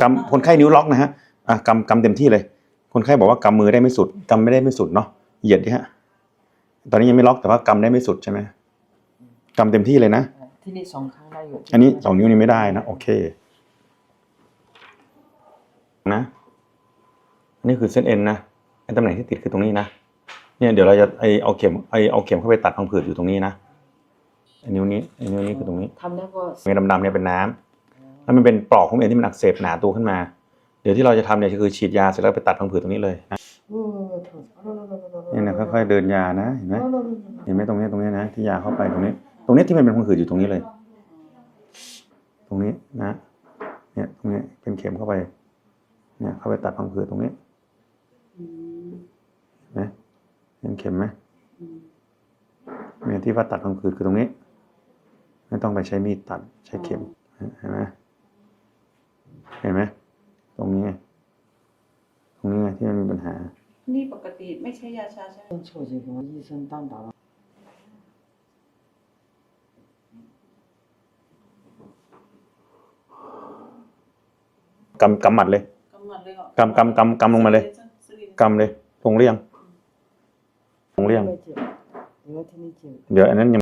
กำคนไข้นิ้วล็อกนะฮะกำเต็มที่เลยคนไข้บอกว่ากำมือได้ไม่สุดกำไม่ได้ไม่สุดเนาะเหยียดดิฮะตอนนี้ยังไม่ล็อกแต่ว่ากำได้ไม่สุดใช่ไหมกำเต็มที่เลยนะที่นี่2 ครั้งได้อยู่อันนี้2 นิ้วนี่ไม่ได้นะโอเคนะนี่คือเส้นเอ็นนะไอ้ตำแหน่งที่ติดคือตรงนี้นะเนี่ยเดี๋ยวเราจะเอาเข็มเข้าไปตัดพังผืดอยู่ตรงนี้นะไอ้นิ้วนี้คือตรงนี้ทำแล้วก็เม็ดดำๆเนี่ยเป็นน้ำแล้วมันเป็นปลอกของเอ็นที่มันอักเสบหนาตัวขึ้นมาเดี๋ยวที่เราจะทำเนี่ยคือฉีดยาเสร็จแล้วไปตัดพังผืดตรงนี้เลยนะนี่นะค่อยๆเดินยานะเห็นไหมตรงนี้นะที่ยาเข้าไปตรงนี้ที่มันเป็นพังผืดอยู่ตรงนี้เลยตรงนี้นะเนี่ยตรงนี้เป็นเข็มเข้าไปเนี่ยเข้าไปตัดพังผืดตรงนี้นะเห็นเข็มไหมเนี่ยที่ว่าตัดพังผืดคือตรงนี้ไม่ต้องไปใช้มีดตัดใช้เข็มเห็นไหมตรงนี้ไงที่มันมีปัญหานี่ปกติไม่ใช่ยาชาใช่ไหม错这个医生当打了กำหมัดเลยกำลงมาเลยกำเลยลงเรียงเดี๋ยวอันนั้นยัง